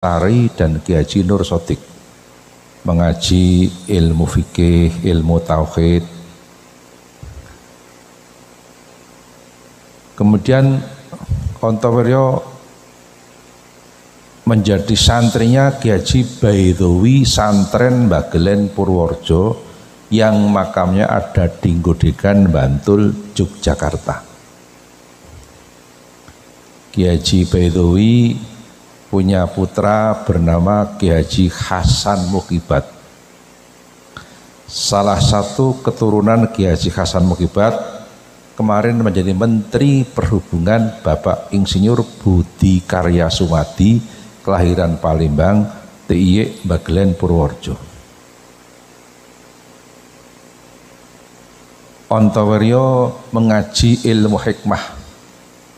Sari dan Kiai Haji Nur Sodik mengaji ilmu fikih, ilmu tauhid. Kemudian Ontowiryo menjadi santrinya Kiai Haji Baidowi Santren Bagelen Purworejo yang makamnya ada di Godegan, Bantul, Yogyakarta. Kiai Haji Baidowi punya putra bernama Kiai Haji Hasan Mukibat. Salah satu keturunan Kiai Haji Hasan Mukibat kemarin menjadi Menteri Perhubungan Bapak Insinyur Budi Karya Sumadi, kelahiran Palembang, TIY Bagelen Purworejo. Ontowiryo mengaji ilmu hikmah,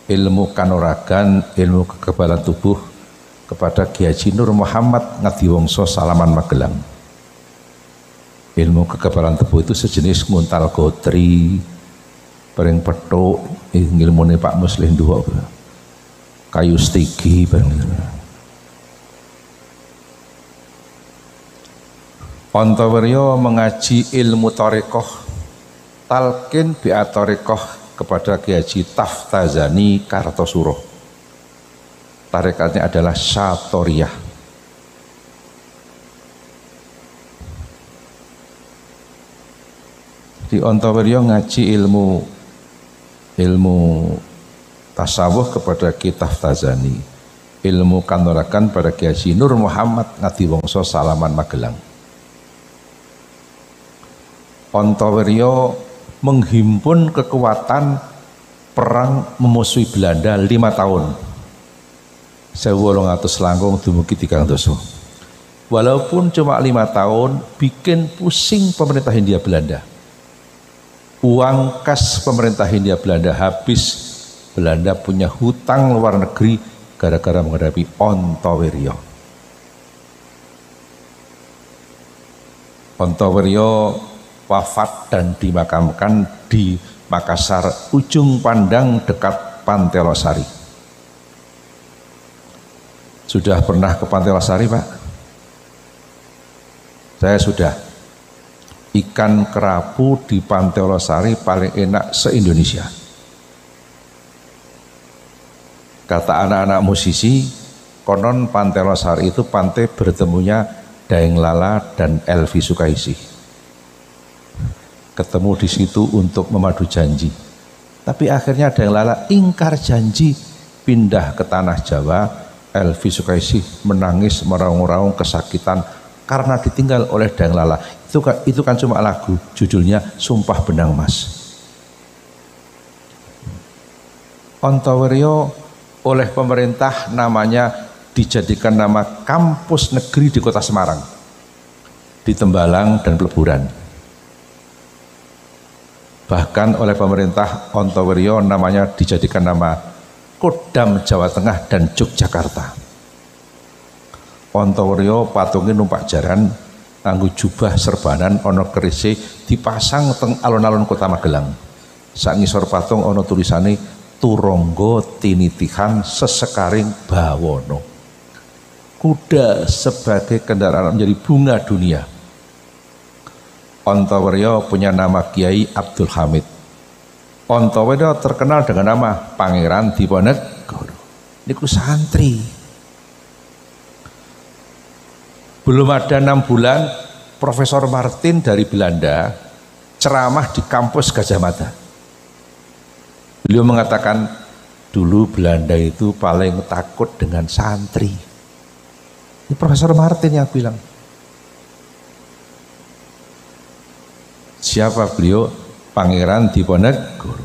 ilmu kanuragan, ilmu kekebalan tubuh kepada Kiai Haji Nur Muhammad Ngadiwongso Salaman Magelang. Ilmu kekebalan tubuh itu sejenis nguntal gotri, paring petuk, ilmune Pak Muslim dua, kayu stigi bareng. Ontowiryo mengaji ilmu tarekoh, talqin bi'a tarekoh kepada Kiai Haji Taftazani Kartosuro. Tarekatnya adalah Syatoriyah. Di Ontowiryo ngaji ilmu tasawuf kepada Kiai Taftazani, ilmu kanuragan pada Kiai Haji Nur Muhammad Ngadiwongso Salaman Magelang. Ontowiryo menghimpun kekuatan perang memusuhi Belanda 5 tahun. 1800 langkung dumugi 300. Walaupun cuma 5 tahun, bikin pusing pemerintah Hindia Belanda. Uang kas pemerintah Hindia Belanda habis. Belanda punya hutang luar negeri gara-gara menghadapi Ontowiryo. Ontowiryo wafat dan dimakamkan di Makassar, ujung pandang dekat Pantai Losari. Sudah pernah ke Pantai Losari, Pak? Saya sudah. Ikan kerapu di Pantai Losari paling enak se-Indonesia. Kata anak-anak musisi, konon Pantai Losari itu pantai bertemunya Daeng Lala dan Elvi Sukaisi. Ketemu di situ untuk memadu janji. Tapi akhirnya Daeng Lala ingkar janji, pindah ke tanah Jawa. Elvi Sukaisi menangis meraung-raung kesakitan karena ditinggal oleh Daeng Lala. Itu kan cuma lagu, judulnya Sumpah Benang Mas. Ontowiryo oleh pemerintah namanya dijadikan nama kampus negeri di Kota Semarang, di Tembalang dan Peleburan. Bahkan oleh pemerintah Ontowiryo namanya dijadikan nama Kodam Jawa Tengah dan Yogyakarta. Ontowiryo patungin numpak jaran, nganggo jubah serbanan ono kerise dipasang teng alun-alun Kota Magelang. Sak ngisor patung ono tulisane Turonggo Tinitihan Sesekaring Bawono. Kuda sebagai kendaraan menjadi bunga dunia. Ontowiryo punya nama Kiai Abdul Hamid. Ontowiryo terkenal dengan nama Pangeran Diponegoro. Niku santri. Belum ada 6 bulan, Profesor Martin dari Belanda ceramah di kampus Gajah Mada. Beliau mengatakan, dulu Belanda itu paling takut dengan santri. Ini Profesor Martin yang bilang. Siapa beliau? Pangeran Diponegoro,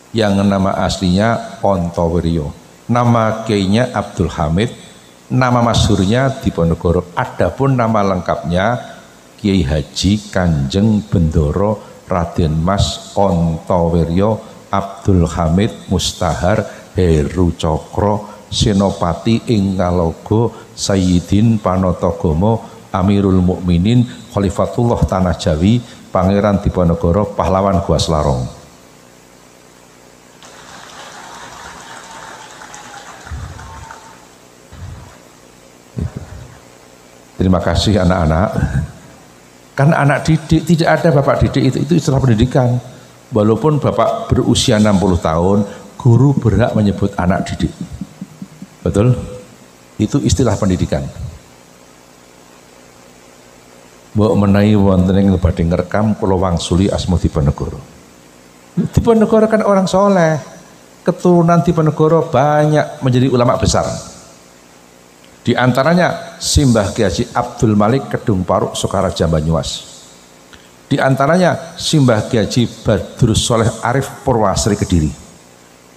yang nama aslinya Ontowiryo, nama kiainya Abdul Hamid, nama masyhurnya Diponegoro. Adapun nama lengkapnya Kiai Haji Kanjeng Bendoro Raden Mas Ontowiryo Abdul Hamid Mustahar Heru Cokro Senopati ing Ngalogo Sayyidin Panatagomo Amirul Mukminin Khalifatullah Tanah Jawi Pangeran Diponegoro Pahlawan Gua Selarong. Terima kasih anak-anak. Karena anak didik, tidak ada bapak didik itu istilah pendidikan. Walaupun bapak berusia 60 tahun, guru berhak menyebut anak didik. Betul? Itu istilah pendidikan. Mbok menawi wonten ing badhe ngrekam kula wangsuli asma Diponegoro. Diponegoro kan orang soleh. Keturunan Diponegoro banyak menjadi ulama besar. Di antaranya Simbah Ki Haji Abdul Malik Kedung Paruk Sokaraja Banyumas. Di antaranya Simbah Ki Haji Badrus Soleh Arif Purwasari Kediri.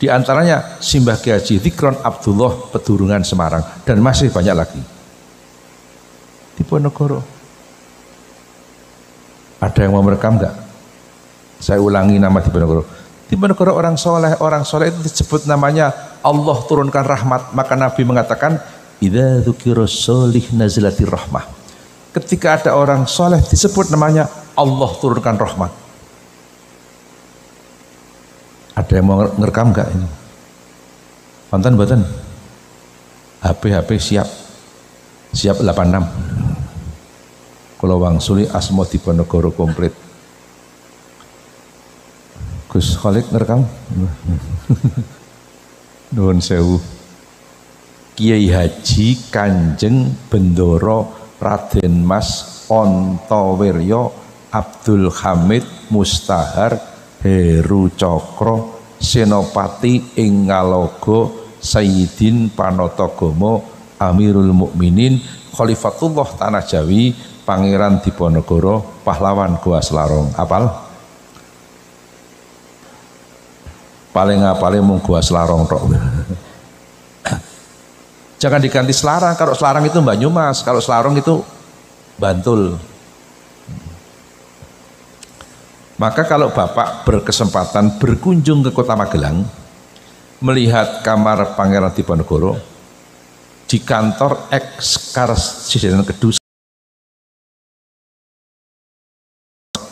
Di antaranya Simbah Ki Haji Zikron Abdullah Pedurungan Semarang, dan masih banyak lagi. Diponegoro. Ada yang mau merekam enggak? Saya ulangi nama Diponegoro. Diponegoro orang soleh itu disebut namanya Allah turunkan rahmat. Maka Nabi mengatakan, idza dzukira sholih nazilatir rahmah. Ketika ada orang soleh disebut namanya Allah turunkan rahmat. Ada yang mau ngerekam enggak ini? Wonten mboten? HP siap. Siap 86. Kula wangsuli asma Diponegoro komplit. Gus Kholik ngerekam? Nuwun sewu. Kiai Haji Kanjeng Bendoro Raden Mas Ontowiryo Abdul Hamid Mustahar Heru Cokro Senopati ing Ngalogo Sayyidin Panatagomo Amirul Mukminin Khalifatullah Tanah Jawi Pangeran Diponegoro Pahlawan Goa Selarong. Apal? Paling apale mung Goa Selarong tok. Jangan diganti Selarang. Kalau Selarang itu Banyumas, kalau Selarong itu Bantul. Maka kalau Bapak berkesempatan berkunjung ke Kota Magelang, melihat kamar Pangeran Diponegoro di kantor Eks-Karesidenan Kedus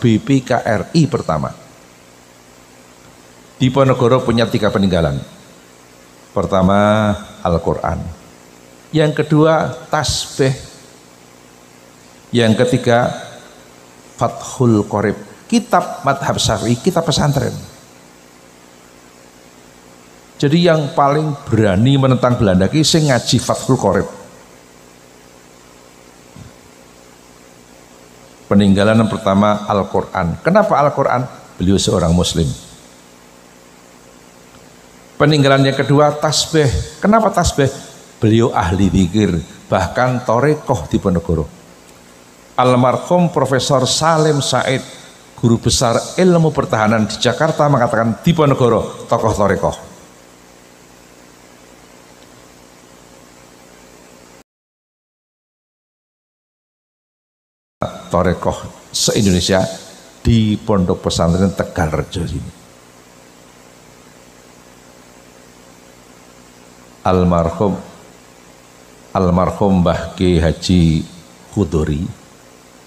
BPKRI pertama. Diponegoro punya 3 peninggalan. Pertama, Al-Quran. Yang kedua, tasbih. Yang ketiga, Fathul Qorib, kitab madhab syafi'i, kitab pesantren. Jadi yang paling berani menentang Belanda ki sing ngaji Fathul Qorib. Peninggalan yang pertama Al-Quran. Kenapa Al-Quran? Beliau seorang muslim. Peninggalan yang kedua tasbih. Kenapa tasbih? Beliau ahli zikir, bahkan torekoh Diponegoro. Almarhum Profesor Salim Said, guru besar ilmu pertahanan di Jakarta, mengatakan Diponegoro tokoh torekoh. Torekoh se-Indonesia di Pondok Pesantren Tegalrejo ini. Almarhum Mbah Ki Haji Khudori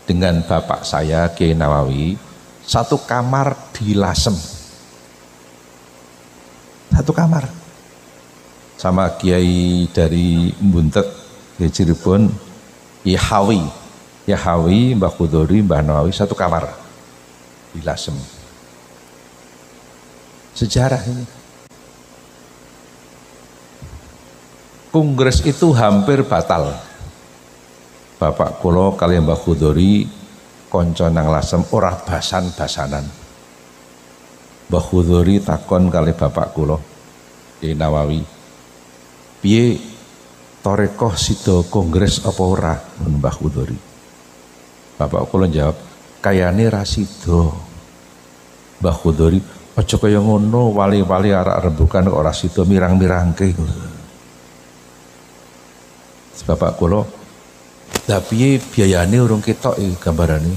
dengan bapak saya Kiai Nawawi satu kamar di Lasem, satu kamar sama Kiai dari Buntet, Kiai Cirebon, Yahawi, Mbah Khudori, Mbah Nawawi satu kamar di Lasem. Sejarah ini. Kongres itu hampir batal. Bapak kula kaliyan Mbah Khudori kanca nang Lasem ora basan-basanan. Mbah Khudori takon kali bapak kula Kiai Nawawi, piye torekoh sida kongres apa ora? Mbah Khudori. Bapak kula jawab, kayane ra sida. Mbah Khudori, aja kaya ngono, wali-wali arek rembugan kok ora sida mirang-mirangke. Bapak kula, lha piye biayane urung ketok iki gambarane.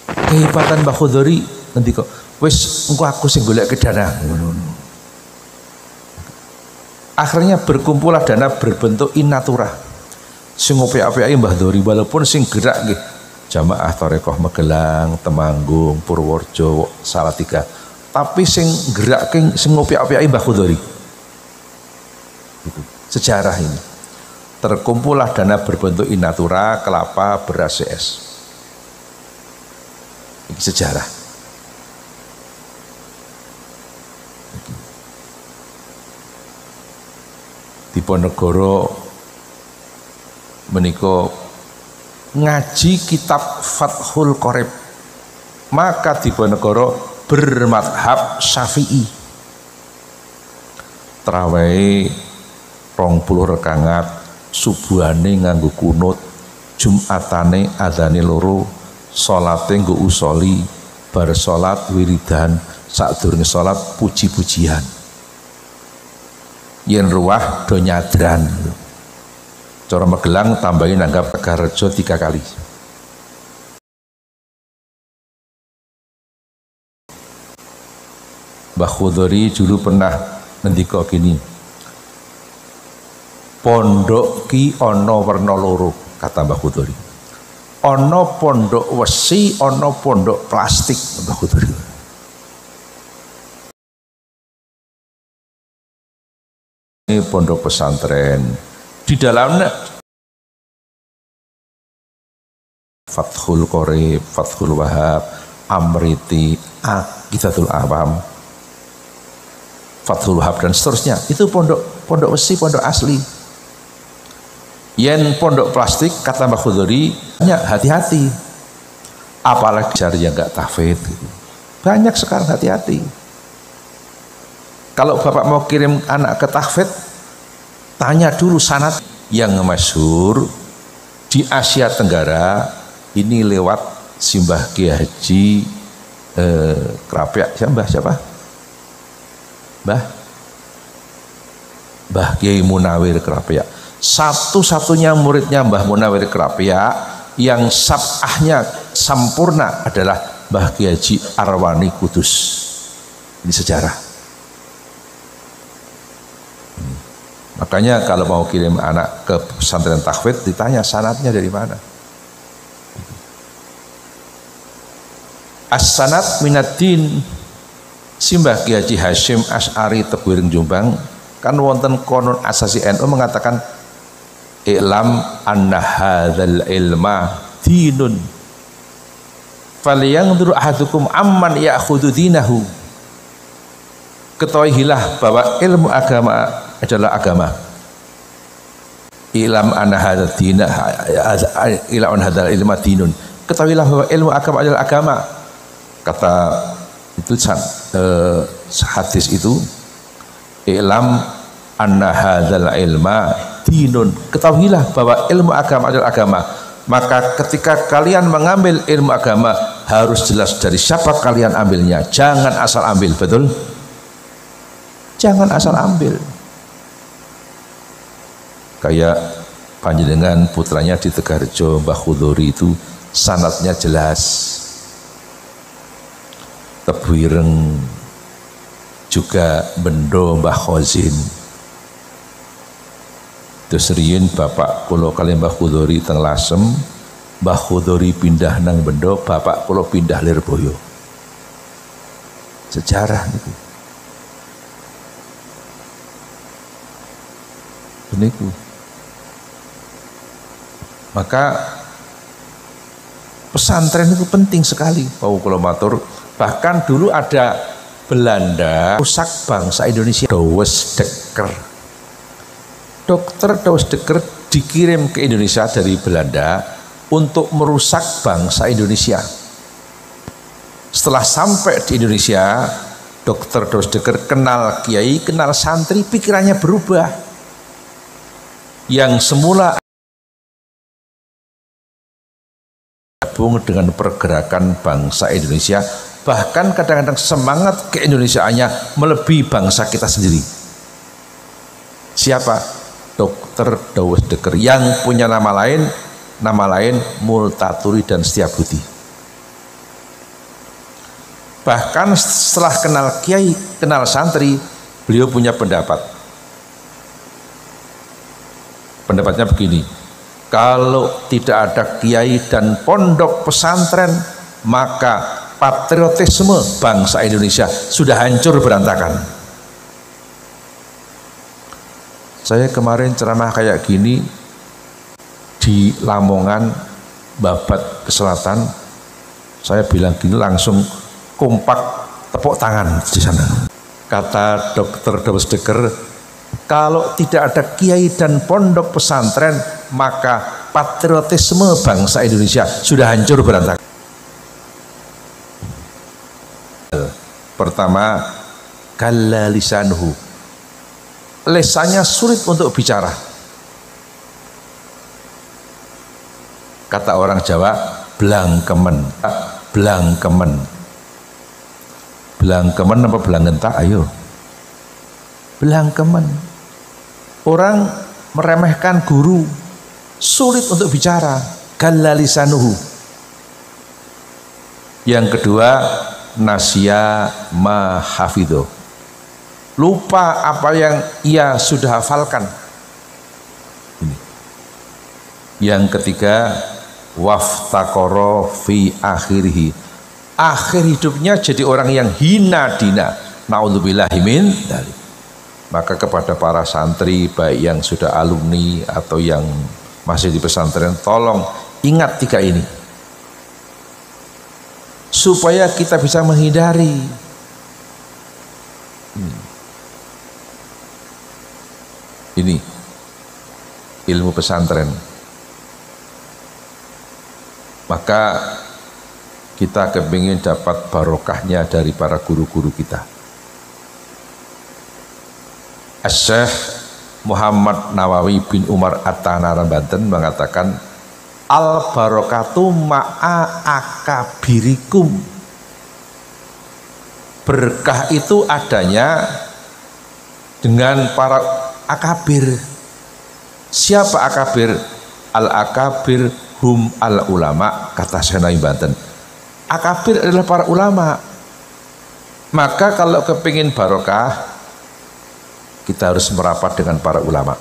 Kehebatan Mbah Khudori ngendika, wis engko aku sing golek dana. Akhirnya berkumpullah dana berbentuk inatura. Sing apik-apike Mbah Khudori, walaupun sing gerak nggih jamaah Torekoh Magelang, Temanggung, Purworejo, Salatiga. Tapi sing gerak sing apik-apike Mbah Khudori. Itu sejarah ini. terkumpullah dana berbentuk in natura, kelapa, beras, CS. Ini sejarah. Diponegoro menika ngaji kitab Fathul Qorib, maka Diponegoro bermadhab Syafi'i. Traweh 20 rekangat, subuhane nganggo kunut, jumatane adzane loro, salate nggo usoli, bar salat wiridan, sadurunge salat puji-pujian. Yen ruwah do nyadran. Cara Magelang tambahin nanggap Tegarrejo 3 kali. Mbah Khudori dulu pernah ngendika gini, pondok ki ana werna loro, kata Mbah Khudori. Ana pondok wesi, ana pondok plastik, Mbah Khudori. Ini pondok pesantren, di dalamnya Fathul Qorib, Fathul Wahab, Amriti, Aqidatul Awam, Fathul Wahab dan seterusnya. Itu pondok besi, pondok asli. Yen pondok plastik, kata Mbah Khudori, hati-hati. Apalagi cari yang enggak tahfidz gitu. Banyak sekarang, hati-hati. Kalau bapak mau kirim anak ke tahfidz, tanya dulu sanad yang masyhur di Asia Tenggara ini lewat Simbah Kiai Haji Krapyak, siapa? Mbah Kiai Munawir Krapyak. Satu-satunya muridnya Mbah Munawir Krapyak yang sab'ahnya sempurna adalah Mbah Kiai Haji Arwani Kudus. Ini sejarah. Makanya kalau mau kirim anak ke pesantren tahfidz ditanya sanadnya dari mana. As-sanad minaddin. Simbah Kiai Haji Hashim Asy'ari Tebuireng Jombang kan wonten konon asasi NU mengatakan i'lam anna hadzal ilma dinun falyanzur ahadukum amman ya'khudhu dinahu. Ketahuilah bahwa ilmu agama adalah agama. Ilam anna hadzal dina ila an hadzal ilma dinun. Ketahuilah bahwa ilmu agama adalah agama. Kata itu hadis itu, ilam anna hadzal ilma dinun. Ketahuilah bahwa ilmu agama adalah agama. Maka ketika kalian mengambil ilmu agama harus jelas dari siapa kalian ambilnya. Jangan asal ambil, betul? Jangan asal ambil. Kayak panjenengan putranya di Tegarrejo, Mbah Khudori itu sanadnya jelas. Tebuireng juga Bendo Mbah Khozin. Terus riyin bapak kula kali Mbah Khudori teng Lasem, Mbah Khudori pindah nang Bendo, bapak kula pindah Lirboyo. Sejarah niku. Niku. Maka pesantren itu penting sekali. Pak kula matur, bahkan dulu ada Belanda rusak bangsa Indonesia. Douwes Dekker. Dokter Douwes Dekker dikirim ke Indonesia dari Belanda untuk merusak bangsa Indonesia. Setelah sampai di Indonesia, Dokter Douwes Dekker kenal kiai, kenal santri, pikirannya berubah. Yang semula gabung dengan pergerakan bangsa Indonesia, bahkan kadang-kadang semangat keindonesiaannya melebihi bangsa kita sendiri. Siapa? Dokter Douwes Dekker yang punya nama lain Multatuli dan Setiabudi. Bahkan setelah kenal kiai, kenal santri, beliau punya pendapat. Pendapatnya begini, kalau tidak ada kiai dan pondok pesantren, maka patriotisme bangsa Indonesia sudah hancur berantakan. Saya kemarin ceramah kayak gini di Lamongan, Babat ke selatan, saya bilang gini langsung kompak tepuk tangan di sana. Kata Dr. Dawesdeker, kalau tidak ada kiai dan pondok pesantren maka patriotisme bangsa Indonesia sudah hancur berantakan. Pertama, kalla lisanuhu, lesannya sulit untuk bicara. Kata orang Jawa, blangkemen. Blangkemen apa blanggentak? Ayo, blangkemen. Orang meremehkan guru, sulit untuk bicara. Kalla lisanuhu. Yang kedua, nasya ma hafidho, lupa apa yang ia sudah hafalkan. Ini. Yang ketiga, waftaqara fi akhirih, akhir hidupnya jadi orang yang hina dina. Naudzubillahi min dzalik. Maka kepada para santri baik yang sudah alumni atau yang masih di pesantren, tolong ingat tiga ini supaya kita bisa menghindari. Ini ilmu pesantren. Maka kita kepingin dapat barokahnya dari para guru-guru kita. Syekh Muhammad Nawawi bin Umar At-Tanara Banten mengatakan, al barokatu ma'a akabirikum, berkah itu adanya dengan para akabir. Siapa akabir? Al akabir hum al ulama, kata Senai Banten. Akabir adalah para ulama. Maka kalau kepingin barokah, kita harus merapat dengan para ulama,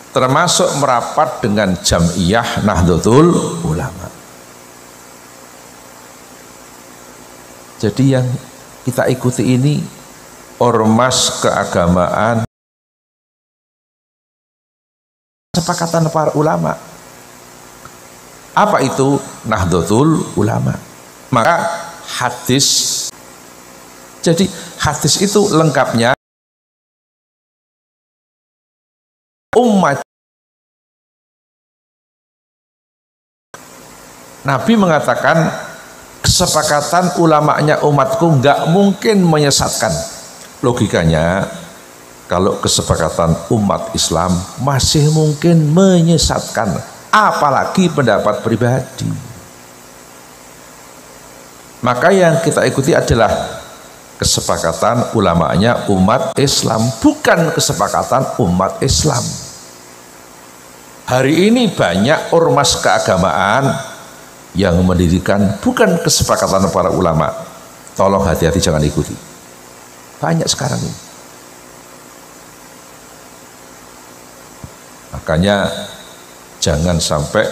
termasuk merapat dengan Jam'iyah Nahdlatul Ulama. Jadi yang kita ikuti ini ormas keagamaan, kesepakatan para ulama. Apa itu Nahdlatul Ulama? Maka hadis, jadi hadis itu lengkapnya umat. Nabi mengatakan kesepakatan ulamanya umatku nggak mungkin menyesatkan. Logikanya kalau kesepakatan umat Islam masih mungkin menyesatkan, apalagi pendapat pribadi. Maka yang kita ikuti adalah kesepakatan ulamanya umat Islam, bukan kesepakatan umat Islam. Hari ini banyak ormas keagamaan yang mendirikan bukan kesepakatan para ulama. Tolong hati-hati, jangan ikuti. Banyak sekarang ini. Makanya jangan sampai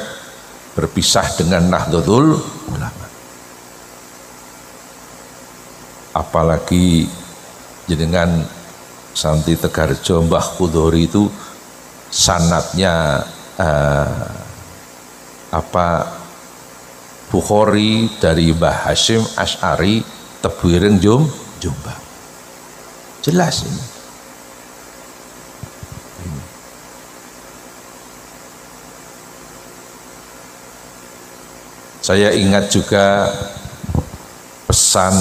berpisah dengan Nahdlatul Ulama. Apalagi jenengan Santi Tegarjo Mbah Kudori itu sanadnya Bukhari dari Mbah Hashim Asy'ari Tebuireng Jombang. Jelas ini. Saya ingat juga pesan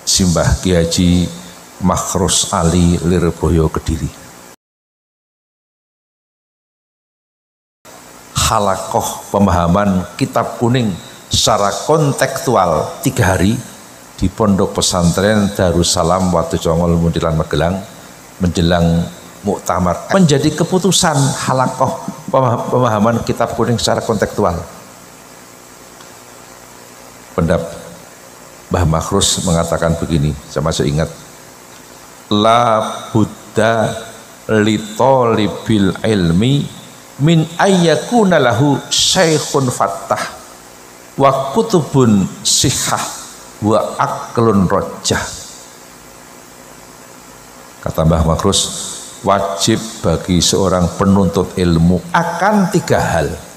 Simbah Ki Haji Makhrus Ali Lirboyo Kediri. Halakoh pemahaman kitab kuning secara kontekstual 3 hari di Pondok Pesantren Darussalam Watujongol Muntilan Magelang menjelang muktamar, menjadi keputusan halakoh pemahaman kitab kuning secara kontekstual. Pendapat Mbah Makhrus mengatakan begini, saya masih ingat, la buddha li talibil ilmi min ayyakuna lahu syekhun fattah wa kutubun sihah wa aklun rojah. Kata Mbah Makhrus, wajib bagi seorang penuntut ilmu akan 3 hal.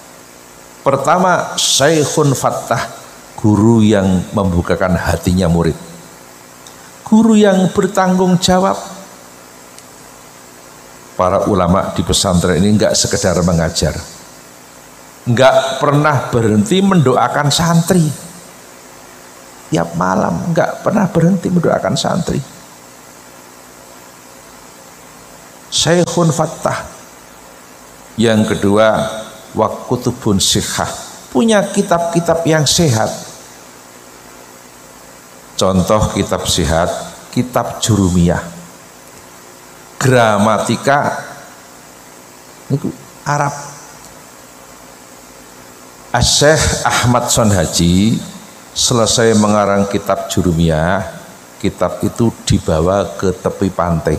Pertama, Syekhun Fattah, guru yang membukakan hatinya murid. Guru yang bertanggung jawab. Para ulama di pesantren ini enggak sekedar mengajar, enggak pernah berhenti mendoakan santri. Tiap malam enggak pernah berhenti mendoakan santri. Syekhun Fattah. Yang kedua, wa kutubun sihah, punya kitab-kitab yang sehat. Contoh kitab sehat, kitab Jurumiyah, gramatika itu Arab. Syekh Ahmad Sonhaji selesai mengarang kitab Jurumiyah, kitab itu dibawa ke tepi pantai,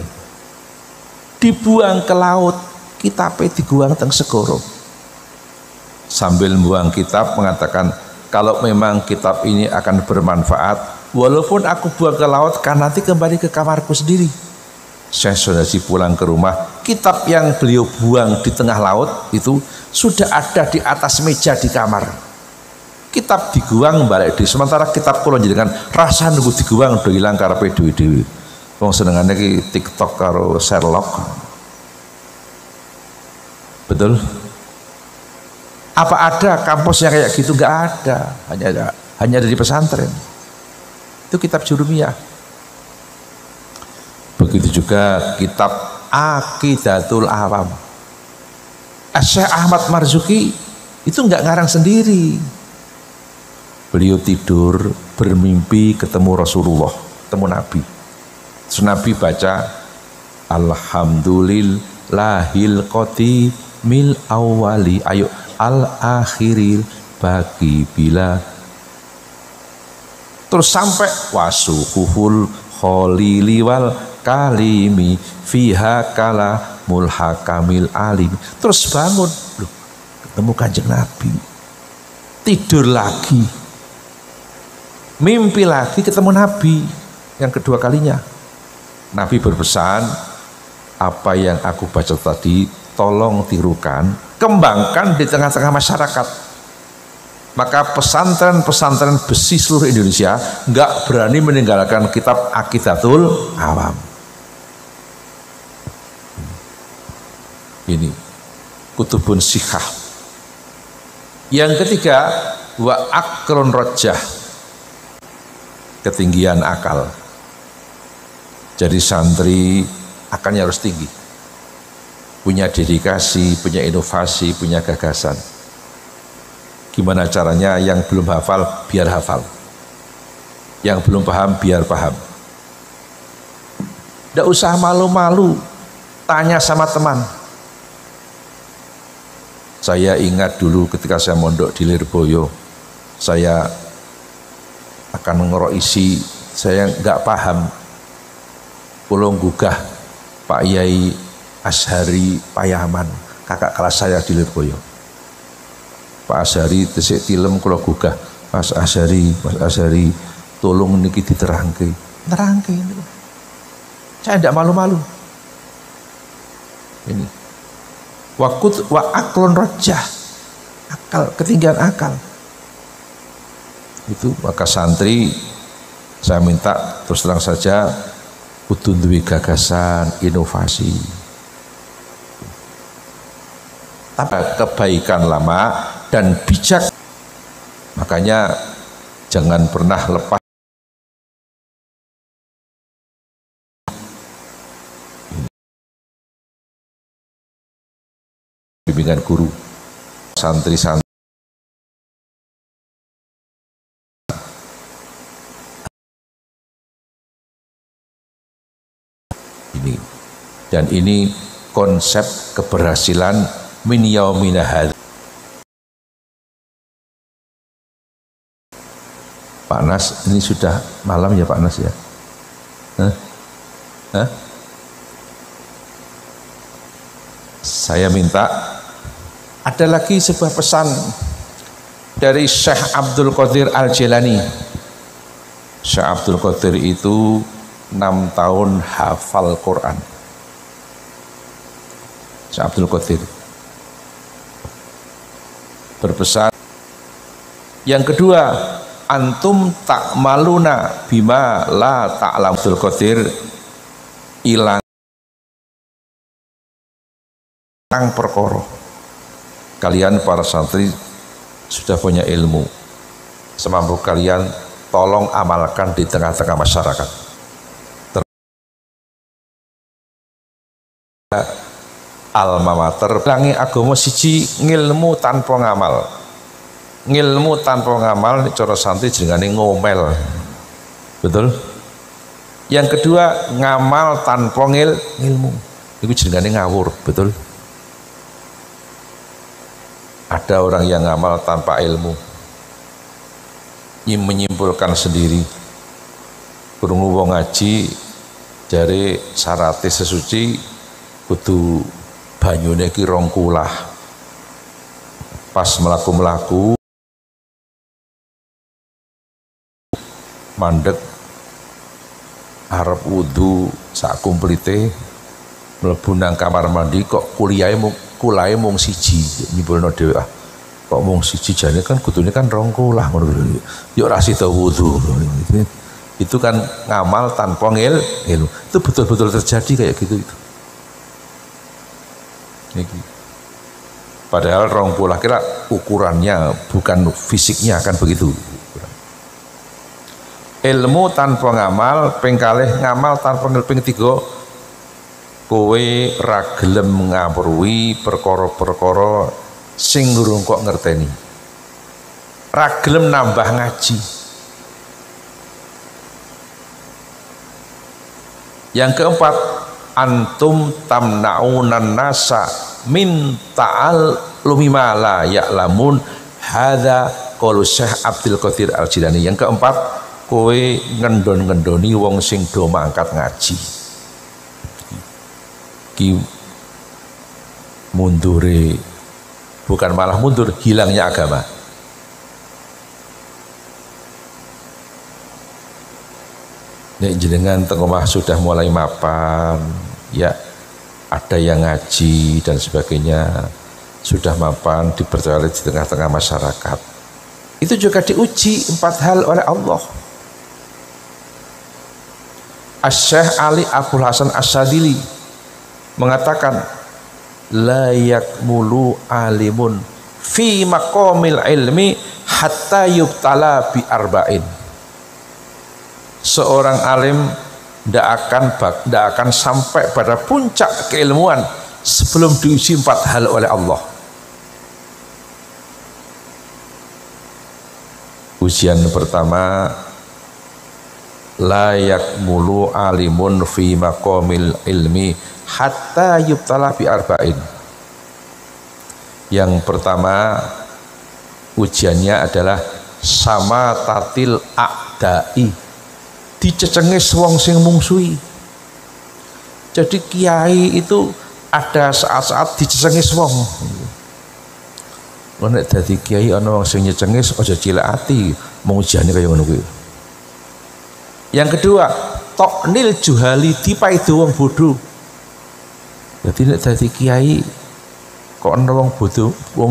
dibuang ke laut, kitabnya dibuang teng segoro. Sambil membuang kitab mengatakan, kalau memang kitab ini akan bermanfaat, walaupun aku buang ke laut, kan nanti kembali ke kamarku sendiri. Syekh Sonhaji pulang ke rumah, kitab yang beliau buang di tengah laut itu sudah ada di atas meja di kamar. Kitab diguang balik di, sementara kitab kula jenengan rasa nunggu diguang udah hilang karepe dhewe-dhewe. Wong senengane ki TikTok karo Sherlock. Betul? Apa ada kampus yang kayak gitu? Nggak ada, hanya ada di pesantren. Itu kitab Jurumiyah. Begitu juga kitab Aqidatul Awam. Syekh Ahmad Marzuki itu nggak ngarang sendiri. Beliau tidur bermimpi ketemu Rasulullah, ketemu Nabi. Terus Nabi baca Alhamdulillahil qadimil awwali, ayo al akhiril bagi bila, terus sampai wasuhuhul kholili wal kalimi fiha kala mulhakamil alim. Terus bangun, loh, ketemu Kanjeng Nabi. Tidur lagi, mimpi lagi ketemu Nabi yang kedua kalinya. Nabi berpesan, apa yang aku baca tadi tolong tirukan, kembangkan di tengah-tengah masyarakat. Maka pesantren-pesantren besi seluruh Indonesia nggak berani meninggalkan kitab Aqidatul Awam. Ini kutubun sihah. Yang ketiga, wa akrun rojah, ketinggian akal. Jadi santri akalnya harus tinggi, punya dedikasi, punya inovasi, punya gagasan. Gimana caranya? Yang belum hafal biar hafal, yang belum paham biar paham. Tidak usah malu-malu, tanya sama teman. Saya ingat dulu ketika saya mondok di Lirboyo, saya akan ngeroisi, saya nggak paham, pulang gugah Pak Yai Ashari Payaman, kakak kelas saya di Lirboyo. Pak Ashari tesik tilem kula gugah, Mas Ashari, tolong niki diterangke. Nerangke ini. Saya tidak malu-malu. Ini. Wa aklun rojah, akal, ketinggian akal. Itu maka santri saya minta terus terang saja kudu duwe gagasan, inovasi. Tapi kebaikan lama dan bijak, makanya jangan pernah lepas bimbingan guru, santri-santri ini. Dan ini konsep keberhasilan min yaumina hadza. Pak Nas, ini sudah malam ya Pak Nas ya? Saya minta ada lagi sebuah pesan dari Syekh Abdul Qadir Al-Jilani. Syekh Abdul Qadir itu 6 tahun hafal Quran. Syekh Abdul Qadir berpesan, Yang kedua, antum ta'maluna bima la ta'lamul qadir, ilang perkara. Kalian para santri sudah punya ilmu, semampu kalian tolong amalkan di tengah-tengah masyarakat. Alma mater langi agama siji ngilmu tanpa ngamal. Ngilmu tanpa ngamal cara santri jenengane ngomel. Betul? Yang kedua, ngamal tanpa ngilmu. Itu jenengane ngawur, betul? Ada orang yang ngamal tanpa ilmu, menyimpulkan sendiri. Krungu wong ngaji jare syarate sesuci kudu banyune ki 2 kulah. Pas melaku-melaku mandek arep wudu sak kumplite mlebu nang kamar mandi kok kulahe mung siji. Nyimpulno dhewe, kok mung siji jane kan kudune kan 2 kulah ngono lho. Yo ora sida wudu. Itu kan ngamal tanpa ilmu. Itu betul-betul terjadi kayak gitu itu. Padahal 2 kulah kira ukurannya bukan fisiknya kan begitu. Ilmu tanpa ngamal, ping kalih ngamal tanpa ilmu, ping 3 kowe ra gelem ngawruhi perkara-perkara sing durung kok ngerteni. Ra gelem nambah ngaji. Yang keempat, antum tamna'unan nasa min ta'allumi ma la ya'lamun, hadza qaulu Syekh Abdul Qadir Al-Jilani. Yang keempat, kowe ngendon-ngendoni wong sing do mangkat ngaji. Ki mundure, bukan malah mundur, hilangnya agama. Nek jenengan teng omah sudah mulai mapan, ya ada yang ngaji dan sebagainya, sudah mapan dipercaya di tengah-tengah masyarakat. Itu juga diuji 4 hal oleh Allah. Asy-Syaikh Ali Abdul Hasan Asy-Syadzili mengatakan, la yakmulu alimun fi maqamil ilmi hatta yubtala bi arba'in. Seorang alim tidak akan sampai pada puncak keilmuan sebelum diuji 4 hal oleh Allah. Ujian pertama, la yakmulu alimun fi maqamil ilmi hatta yubtala bi arba'in. Yang pertama ujiannya adalah sama tatil a'dai, dicecengis wong sing mungsuhi. Jadi kiai itu ada saat-saat dicecengis wong. Nek dadi kiai ana wong sing nyecengis aja cilik ati, mung ujiane kaya ngono kuwi. Yang kedua, toknil juhali, dipaido wong bodho. Jadi nek dadi kiai kok ana wong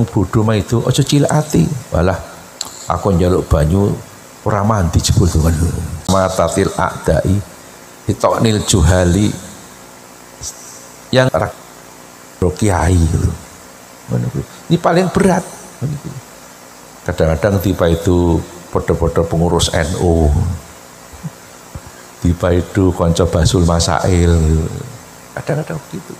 bodho maido aja cilik ati. Walah aku njaluk banyu ora mandi jebul tuan. Matatil a'dai, toknil juhali, yang kiai. Ini paling berat. Kadang-kadang tiba itu podo-podo pengurus NU, tiba itu konco basul masail, kadang-kadang begitu.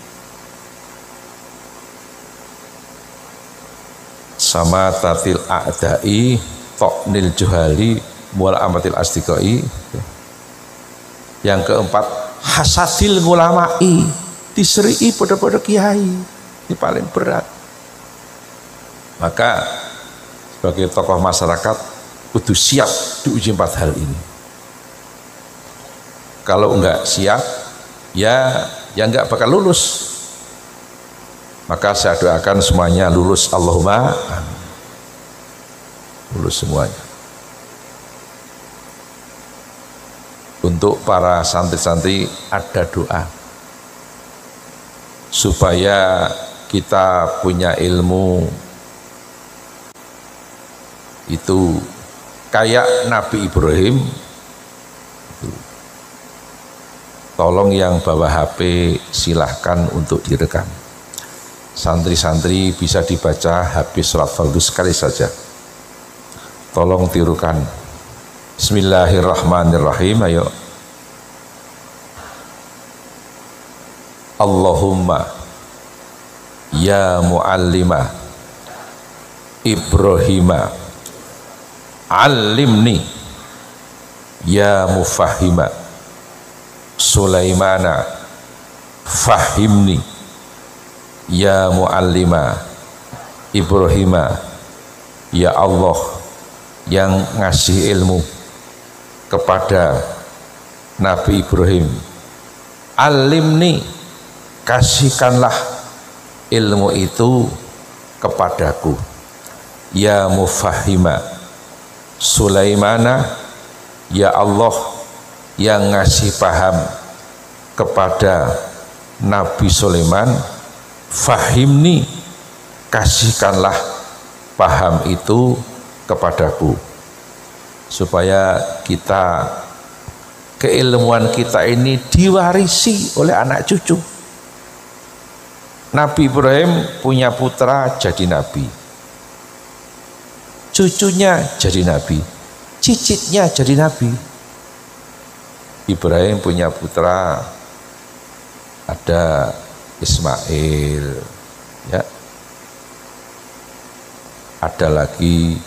Sama tatil a'dai, toknil juhali, mual amatil asdiqai. Yang keempat, hasadil ngulamai, diseri podo-podo kiai. Ini paling berat. Maka sebagai tokoh masyarakat kudu siap diuji 4 hal ini. Kalau enggak siap, ya enggak bakal lulus. Maka saya doakan semuanya lulus, Allahumma amin. Lulus semuanya. Untuk para santri-santri ada doa supaya kita punya ilmu Itu kayak Nabi Ibrahim. Tolong yang bawa HP silahkan untuk direkam. Santri-santri bisa dibaca habis sholat fardu sekali saja. Tolong tirukan. Bismillahirrahmanirrahim. Ayo. Allahumma ya muallima Ibrahima allimni ya mufahima Sulaimana fahimni ya muallima Ibrahima. Ya Allah yang ngasih ilmu kepada Nabi Ibrahim, alimni, kasihkanlah ilmu itu kepadaku. Ya mufahima Sulaimana, ya Allah yang ngasih paham kepada Nabi Sulaiman, fahimni, kasihkanlah paham itu kepadaku, supaya kita, keilmuan kita ini diwarisi oleh anak cucu. Nabi Ibrahim punya putra jadi nabi, cucunya jadi nabi, cicitnya jadi nabi. Ibrahim punya putra, ada Ismail, ya, ada lagi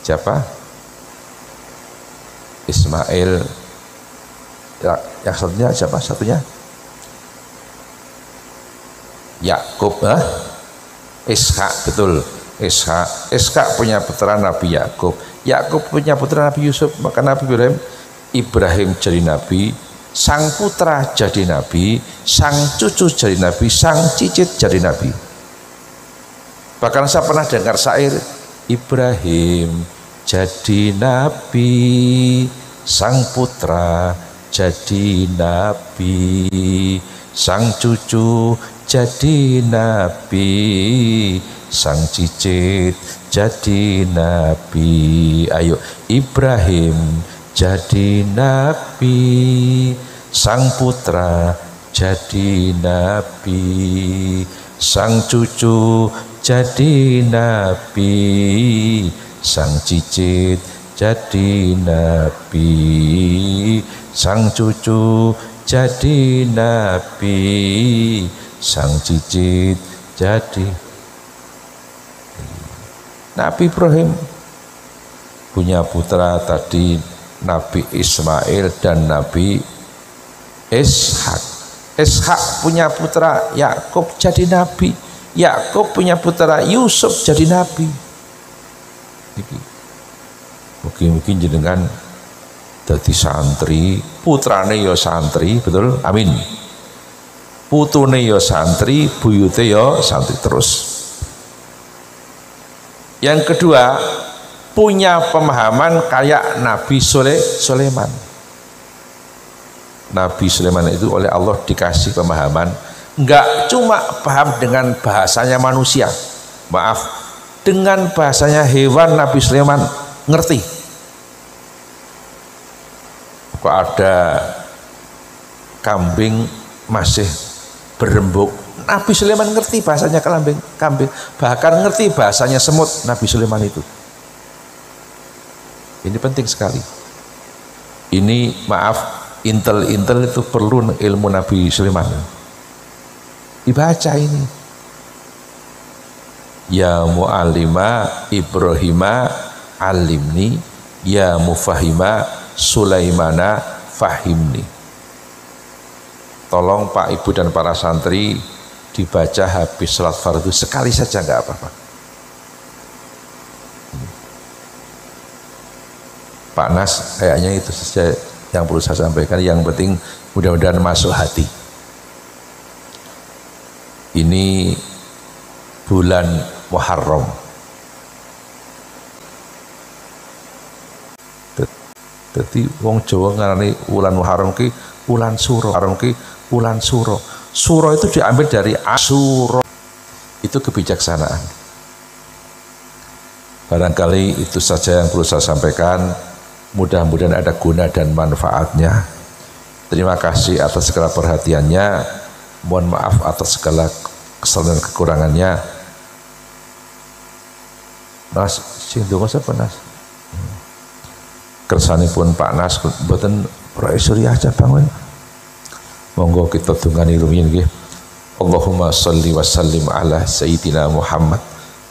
siapa? Ismail, ya, yang satunya siapa? Satunya Yakub, Ishak, betul, Ishak punya putra Nabi Yakub, Yakub punya putra Nabi Yusuf. Maka Nabi Ibrahim jadi nabi, sang putra jadi nabi, sang cucu jadi nabi, sang cicit jadi nabi. Bahkan saya pernah dengar syair, Ibrahim jadi nabi, sang putra jadi nabi, sang cucu jadi nabi, sang cicit jadi nabi. Ayo, Ibrahim jadi nabi, sang putra jadi nabi, sang cucu jadi nabi, sang cicit jadi nabi, sang cucu jadi nabi, sang cicit jadi. Nabi Ibrahim punya putra tadi Nabi Ismail dan Nabi Ishak. Ishak punya putra Yakub jadi nabi, Yakub punya putra Yusuf jadi nabi. Mungkin jenengan dadi santri, putrane ya santri, betul? Amin. Putune ya santri, buyute ya santri terus. Yang kedua, punya pemahaman kayak Nabi Sulaiman. Nabi Sulaiman itu oleh Allah dikasih pemahaman, enggak cuma paham dengan bahasanya manusia, maaf, dengan bahasanya hewan Nabi Sulaiman ngerti. Kok ada kambing masih berembuk, Nabi Sulaiman ngerti bahasanya kambing, bahkan ngerti bahasanya semut. Nabi Sulaiman itu, ini penting sekali. Ini maaf, intel itu perlu ilmu Nabi Sulaiman, dibaca ini. Ya mu'allima Ibrahima alimni, ya mufahima Sulaimana fahimni. Tolong Pak Ibu dan para santri dibaca habis sholat fardu sekali saja, nggak apa-apa. Pak Nas, kayaknya itu saja yang perlu saya sampaikan. Yang penting mudah-mudahan masuk hati. Ini bulan Muharram. Jadi wong Jawa ngarani bulan Muharram ki bulan Suro. Muharram ki bulan Suro. Suro itu diambil dari Asuro. Itu kebijaksanaan. Barangkali itu saja yang perlu saya sampaikan. Mudah-mudahan ada guna dan manfaatnya. Terima kasih atas segala perhatiannya. Mohon maaf atas segala kesalahan dan kekurangannya. Nas, sing donga sapa Nas? Kersanipun Pak Nas mboten Proesuri aja bangun. Monggo kita tungani rumiyin nggih. Allahumma shalli wa sallim ala sayyidina Muhammad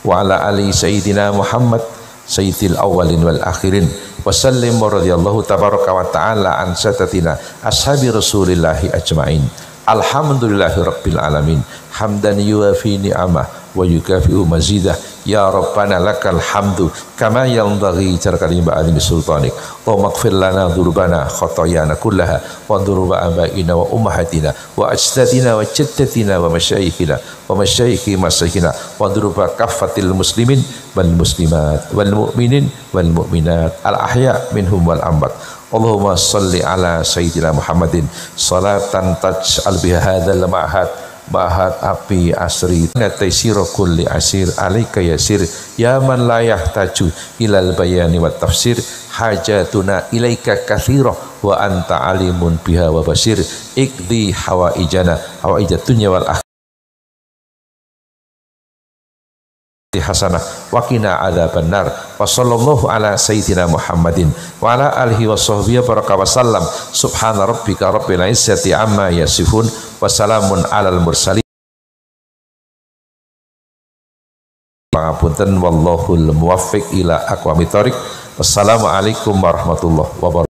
wa ala ali sayyidina Muhammad sayyidil awwalin wal akhirin wa sallim radhiyallahu tabaraka wa ta'ala an sadatina ashabi rasulillahi ajmain. Alhamdulillahi rabbil alamin hamdan yuwafi ni'amah wa yukafi'u mazidah. Ya Rabbana lakal hamdu kama yanbaghi jarkali ba'adimi sultanik. Allahumma ighfir lana dhurubana khotoyana kullaha wa dhuruba abaina wa ummahatina wa ajdadina wa jaddatina wa masyayikhina wa masyayikhi masyayikina wa dhuruba kaffatil muslimin wal muslimat wal mu'minin wal mu'minat al ahya minhum wal amwat. Allahumma salli ala sayyidina Muhammadin salatan taj'al biha hadzal ma'had Mahat api asri nataisiro kulli asir alaika yasir ya man la yahtaju ilal bayani wa tafsir hajatuna ilaika kathiro wa anta alimun biha wa basir ikdi hawaijana hawaijat dunya wal akhirah hasanah wa qina adzaban nar wa sallallahu ala sayyidina Muhammadin wa ala alihi wa sahbihi baraka wa sallam subhana rabbika rabbil izzati amma yasifun wassalamun alal mursalin. Pangapunten wallahul muwaffiq ila aqwamit thoriq. Wassalamualaikum warahmatullahi wabarakatuh.